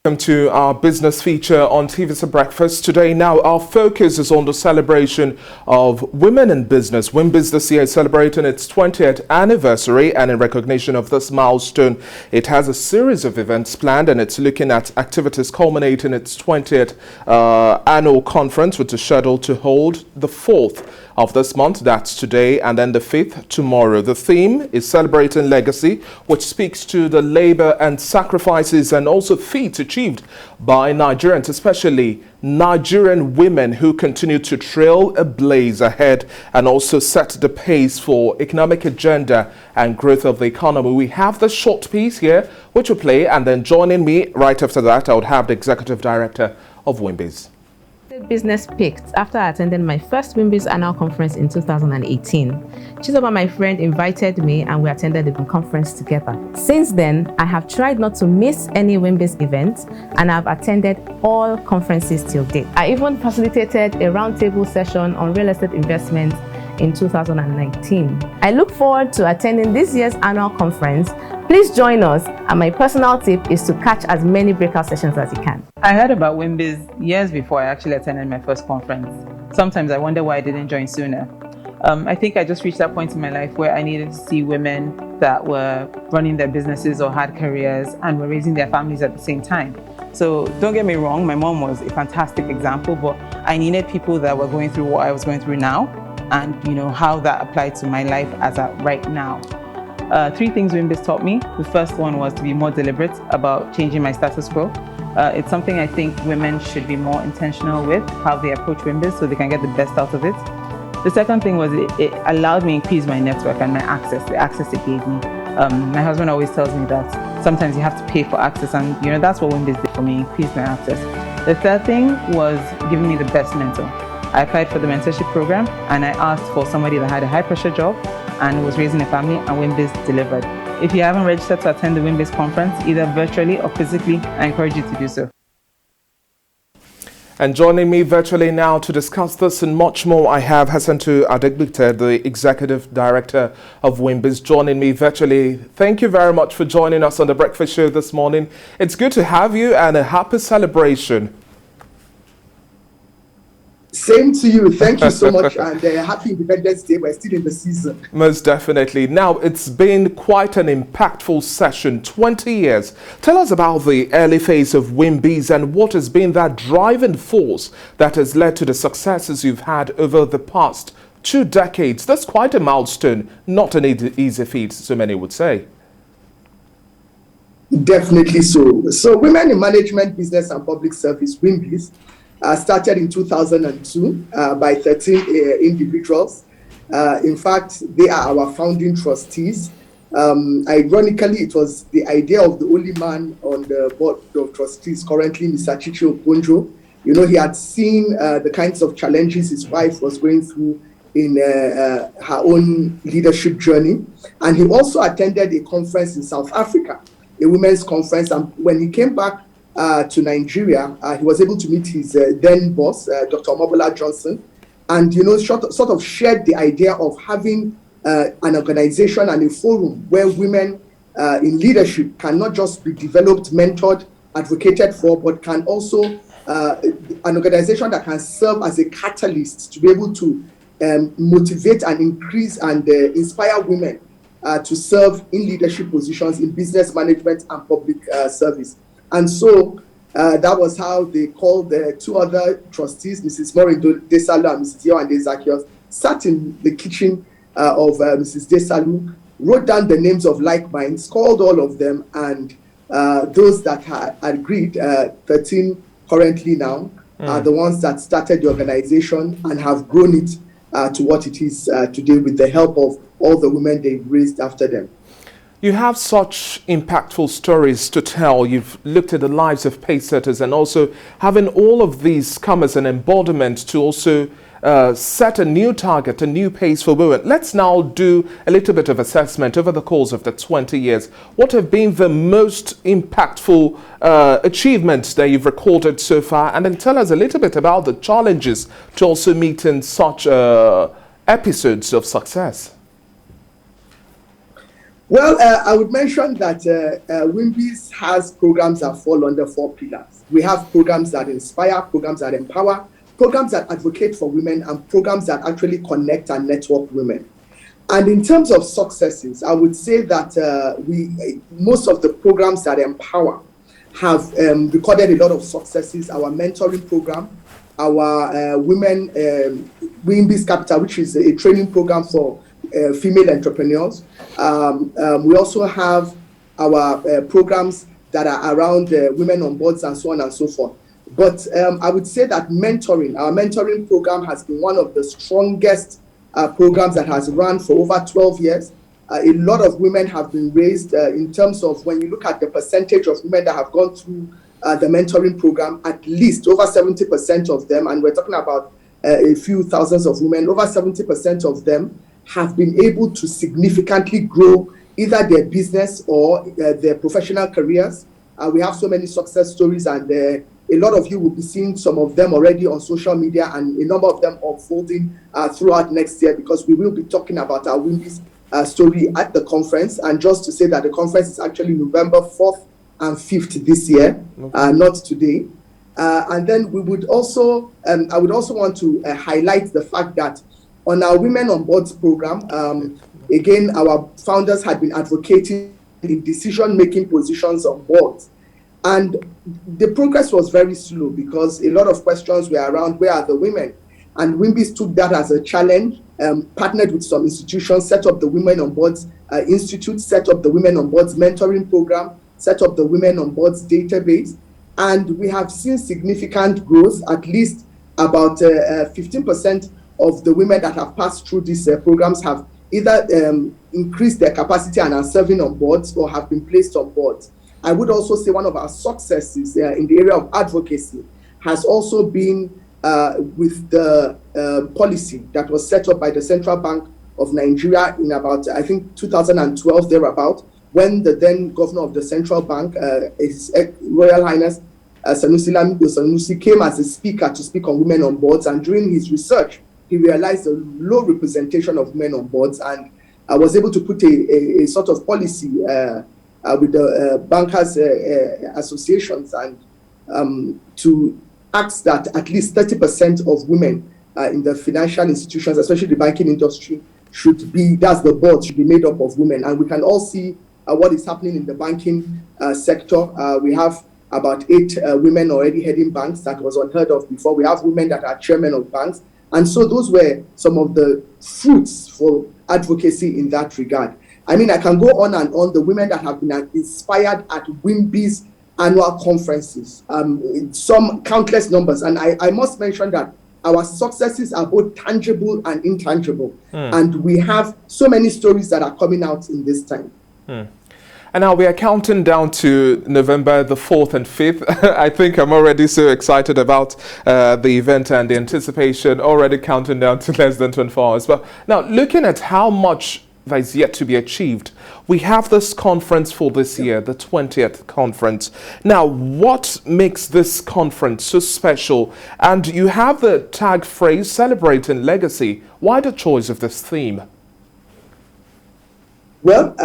Welcome to our business feature on TVC Breakfast. Today, now, our focus is on the celebration of women in business. WIMB is this year celebrating its 20th anniversary, and in recognition of this milestone, it has a series of events planned, and it's looking at activities culminating its 20th annual conference, which is scheduled to hold the 4th of this month, that's today, and then the 5th tomorrow. The theme is Celebrating Legacy, which speaks to the labor and sacrifices and also feats achieved by Nigerians, especially Nigerian women who continue to trail a blaze ahead and also set the pace for economic agenda and growth of the economy. We have the short piece here, which will play, and then joining me right after that, I would have the Executive Director of WIMB. Business picked after attending my first WIMB annual conference in 2018. Chizoba, my friend, invited me and we attended the conference together. Since then, I have tried not to miss any WIMB events and I've attended all conferences till date. I even facilitated a roundtable session on real estate investment in 2019. I look forward to attending this year's annual conference. Please join us, and my personal tip is to catch as many breakout sessions as you can. I heard about WIMB years before I actually attended my first conference. Sometimes I wonder why I didn't join sooner. I think I just reached that point in my life where I needed to see women that were running their businesses or had careers and were raising their families at the same time. So don't get me wrong, my mom was a fantastic example, but I needed people that were going through what I was going through now, and how that applied to my life as of right now. 3 things WIMB taught me. The first one was to be more deliberate about changing my status quo. It's something I think women should be more intentional with, how they approach WIMB so they can get the best out of it. The second thing was it allowed me to increase my network and my access, the access it gave me. My husband always tells me that sometimes you have to pay for access, and that's what WIMB did for me, increased my access. The third thing was giving me the best mentor. I applied for the mentorship program and I asked for somebody that had a high pressure job and was raising a family, and WIMB delivered. If you haven't registered to attend the WIMB conference, either virtually or physically, I encourage you to do so. And joining me virtually now to discuss this and much more, I have Hassantu Adegbite, the Executive Director of WIMB, joining me virtually. Thank you very much for joining us on the Breakfast Show this morning. It's good to have you, and a happy celebration. Same to you. Thank you so much, and happy Independence Day. We're still in the season. Most definitely. Now, it's been quite an impactful session, 20 years. Tell us about the early phase of WIMB and what has been that driving force that has led to the successes you've had over the past 2 decades. That's quite a milestone, not an easy feat, so many would say. Definitely so. So, Women in Management, Business and Public Service, WIMB, started in 2002 by 13 individuals. In fact, they are our founding trustees. Ironically, it was the idea of the only man on the board of trustees currently, Mr. Chichi Okonjo. He had seen the kinds of challenges his wife was going through in her own leadership journey. And he also attended a conference in South Africa, a women's conference. And when he came back to Nigeria, he was able to meet his then boss, Dr. Omobola Johnson, and sort of shared the idea of having an organization and a forum where women in leadership can not just be developed, mentored, advocated for, but can also an organization that can serve as a catalyst to be able to motivate and increase and inspire women to serve in leadership positions in business management and public service. And so that was how they called the 2 other trustees, Mrs. Maureen Desalu and Mrs. Yewande Zacchaeus, sat in the kitchen of Mrs. Desalu, wrote down the names of like minds, called all of them, and those that had agreed, 13 currently now, are the ones that started the organization and have grown it to what it is today with the help of all the women they raised after them. You have such impactful stories to tell. You've looked at the lives of pacesetters, and also having all of these come as an embodiment to also set a new target, a new pace for women. Let's now do a little bit of assessment over the course of the 20 years. What have been the most impactful achievements that you've recorded so far? And then tell us a little bit about the challenges to also meet in such episodes of success. Well, I would mention that WIMB has programs that fall under 4 pillars. We have programs that inspire, programs that empower, programs that advocate for women, and programs that actually connect and network women. And in terms of successes, I would say that most of the programs that empower have recorded a lot of successes. Our mentoring program, our Women WIMB Capital, which is a training program for female entrepreneurs. We also have our programs that are around women on boards and so on and so forth. But I would say that our mentoring program has been one of the strongest programs that has run for over 12 years. A lot of women have been raised in terms of when you look at the percentage of women that have gone through the mentoring program, at least over 70% of them, and we're talking about a few thousands of women, over 70% of them have been able to significantly grow either their business or their professional careers. We have so many success stories, and a lot of you will be seeing some of them already on social media, and a number of them unfolding throughout next year, because we will be talking about our WIMB story at the conference. And just to say that the conference is actually November 4th and 5th this year, not today. And then we would also, I would also want to highlight the fact that on our Women on Boards program, again, our founders had been advocating in decision-making positions on boards. And the progress was very slow because a lot of questions were around where are the women? And WIMB took that as a challenge, partnered with some institutions, set up the Women on Boards Institute, set up the Women on Boards mentoring program, set up the Women on Boards database. And we have seen significant growth. At least about 15% of the women that have passed through these programs have either increased their capacity and are serving on boards or have been placed on boards. I would also say one of our successes in the area of advocacy has also been with the policy that was set up by the Central Bank of Nigeria in about, I think, 2012, thereabout, when the then governor of the central bank, His Royal Highness Sanusi Lamido Sanusi, came as a speaker to speak on women on boards. And during his research, he realized the low representation of women on boards, and was able to put a sort of policy with the bankers associations and to ask that at least 30% of women in the financial institutions, especially the banking industry, should be, that's the board, should be made up of women. And we can all see what is happening in the banking sector. We have about 8 women already heading banks. That was unheard of before. We have women that are chairmen of banks. And so those were some of the fruits for advocacy in that regard. I mean, I can go on and on. The women that have been inspired at WIMB's annual conferences, some countless numbers. And I must mention that our successes are both tangible and intangible. And we have so many stories that are coming out in this time. And now we are counting down to November the 4th and 5th. I think I'm already so excited about the event and the anticipation, already counting down to less than 24 hours. But now, looking at how much that is yet to be achieved, we have this conference for this year, the 20th conference. Now, what makes this conference so special? And you have the tag phrase, celebrating legacy. Why the choice of this theme? Well,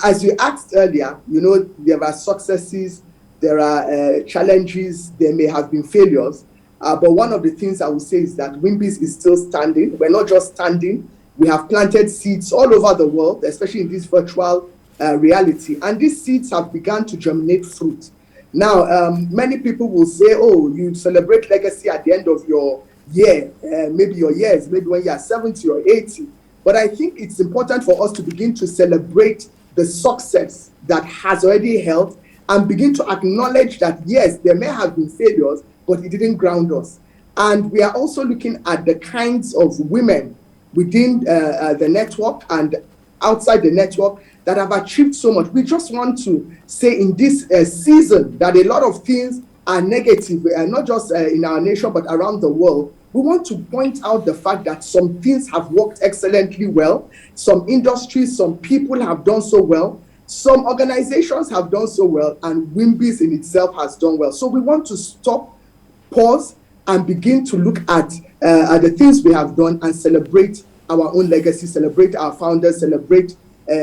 as you asked earlier, you know, there are successes, there are challenges, there may have been failures. But one of the things I would say is that WIMB is still standing. We're not just standing. We have planted seeds all over the world, especially in this virtual reality. And these seeds have begun to germinate fruit. Now, many people will say, oh, you celebrate legacy at the end of your year, maybe your years, maybe when you are 70 or 80. But I think it's important for us to begin to celebrate the success that has already held and begin to acknowledge that, yes, there may have been failures, but it didn't ground us. And we are also looking at the kinds of women within the network and outside the network that have achieved so much. We just want to say in this season that a lot of things are negative, not just in our nation, but around the world. We want to point out the fact that some things have worked excellently well. Some industries, some people have done so well. Some organizations have done so well, and WIMB in itself has done well. So we want to stop, pause, and begin to look at the things we have done and celebrate our own legacy, celebrate our founders, celebrate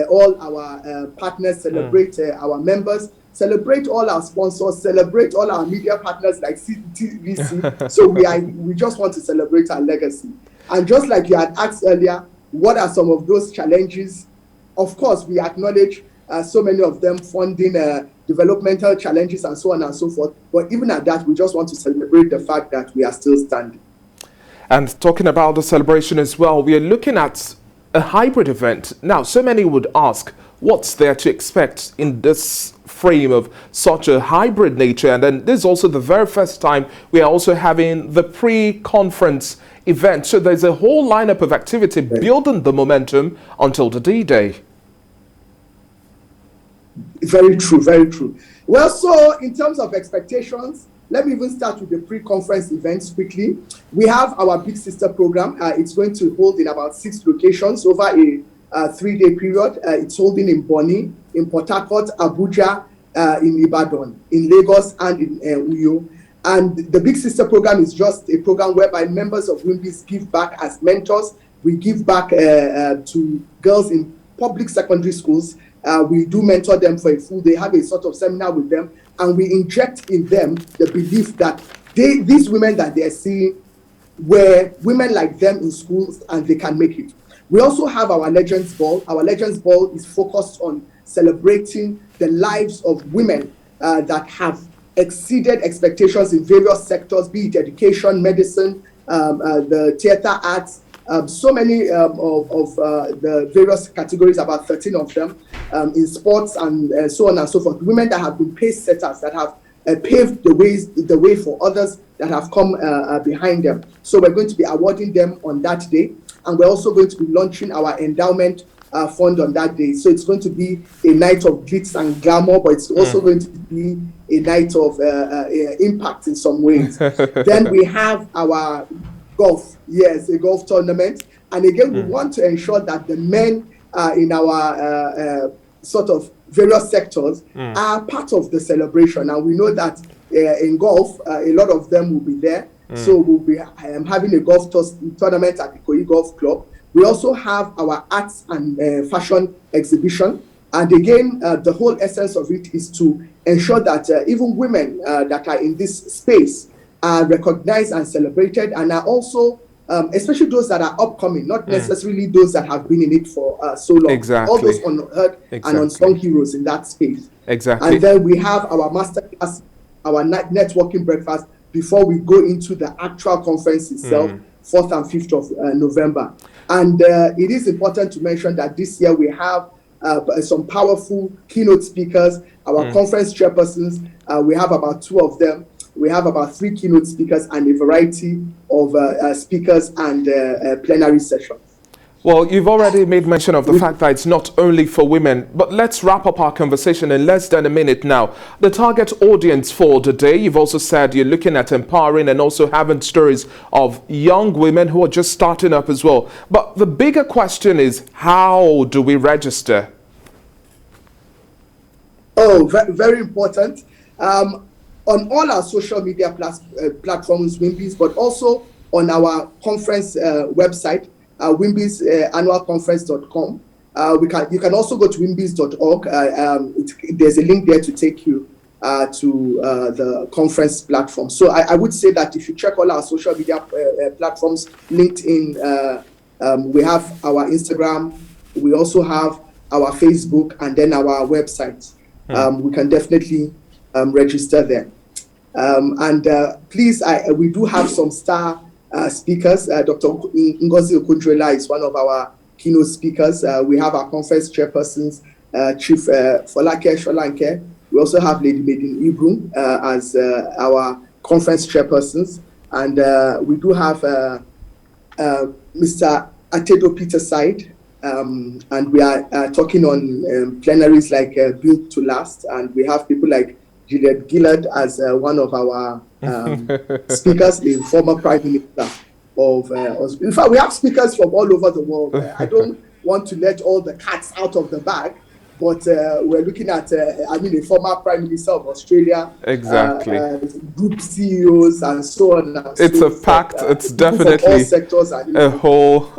all our partners, celebrate our members, celebrate all our sponsors, celebrate all our media partners like TVC. So we just want to celebrate our legacy. And just like you had asked earlier, what are some of those challenges? Of course, we acknowledge so many of them, funding, developmental challenges, and so on and so forth. But even at that, we just want to celebrate the fact that we are still standing. And talking about the celebration as well, we are looking at a hybrid event. Now, so many would ask, what's there to expect in this frame of such a hybrid nature? And then this is also the very first time we are also having the pre-conference event. So there's a whole lineup of activity building the momentum until the D-Day. Very true, very true. Well, so in terms of expectations, let me even start with the pre-conference events quickly. We have our Big Sister program. It's going to hold in about 6 locations over a 3-day period. It's holding in Bonny, in Port Harcourt, Abuja, in Ibadan, in Lagos, and in Uyo. And the Big Sister program is just a program whereby members of WIMB give back as mentors. We give back to girls in public secondary schools. We do mentor them for a full day, have a sort of seminar with them, and we inject in them the belief that these women that they're seeing were women like them in schools and they can make it. We also have our Legends Ball. Our Legends Ball is focused on celebrating the lives of women that have exceeded expectations in various sectors, be it education, medicine, the theater arts, so many of the various categories, about 13 of them, in sports and so on and so forth. Women that have been pace setters, that have paved the way for others that have come behind them. So we're going to be awarding them on that day. And we're also going to be launching our endowment fund on that day. So it's going to be a night of glitz and glamour, but it's also going to be a night of impact in some ways. Then we have our golf, yes, a golf tournament. And again, we want to ensure that the men in our sort of various sectors are part of the celebration. And we know that in golf, a lot of them will be there. So we'll be having a golf tournament at the Ikoyi Golf Club. We also have our arts and fashion exhibition. And again, the whole essence of it is to ensure that even women that are in this space are recognized and celebrated, and are also, especially those that are upcoming, not necessarily those that have been in it for so long. Exactly. All those unheard and unsung heroes in that space. Exactly. And then we have our masterclass, our networking breakfast, before we go into the actual conference itself, 4th and 5th of November. And it is important to mention that this year we have some powerful keynote speakers, our conference chairpersons. We have about 2 of them. We have about 3 keynote speakers and a variety of speakers and plenary sessions. Well, you've already made mention of the fact that it's not only for women, but let's wrap up our conversation in less than a minute now. The target audience for the day, you've also said you're looking at empowering and also having stories of young women who are just starting up as well. But the bigger question is, how do we register? Oh, very important. On all our social media platforms, WIMBs, but also on our conference website, WIMB's annualconference.com. You can also go to wimbs.org. There's a link there to take you to the conference platform. So I would say that if you check all our social media platforms, LinkedIn, we have our Instagram, we also have our Facebook, and then our website. We can definitely register there. Please, we do have some star speakers. Dr. Ngozi Okundrela is one of our keynote speakers. We have our conference chairpersons, Chief Folake Sholanke. We also have Lady Maiden Ibrum as our conference chairpersons. And we do have Mr. Atedo Peterside. And we are talking on plenaries like Built to Last. And we have people like Juliet Gillard as one of our speakers, the former Prime Minister of in fact, we have speakers from all over the world. I don't want to let all the cats out of the bag, but we're looking at, a former Prime Minister of Australia, group CEOs, and so on. And it's so a packed. It's definitely all sectors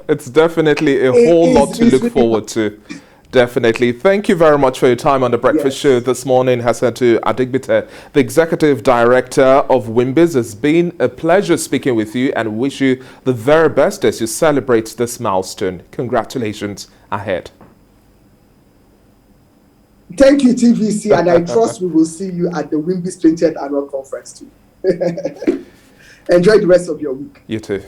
it's definitely a whole lot to look forward to. Definitely. Thank you very much for your time on the Breakfast Show this morning, Hassatu Adigbite, the Executive Director of WIMB. It's been a pleasure speaking with you and wish you the very best as you celebrate this milestone. Congratulations ahead. Thank you, TVC, and I trust we will see you at the WIMB's 20th Annual Conference too. Enjoy the rest of your week. You too.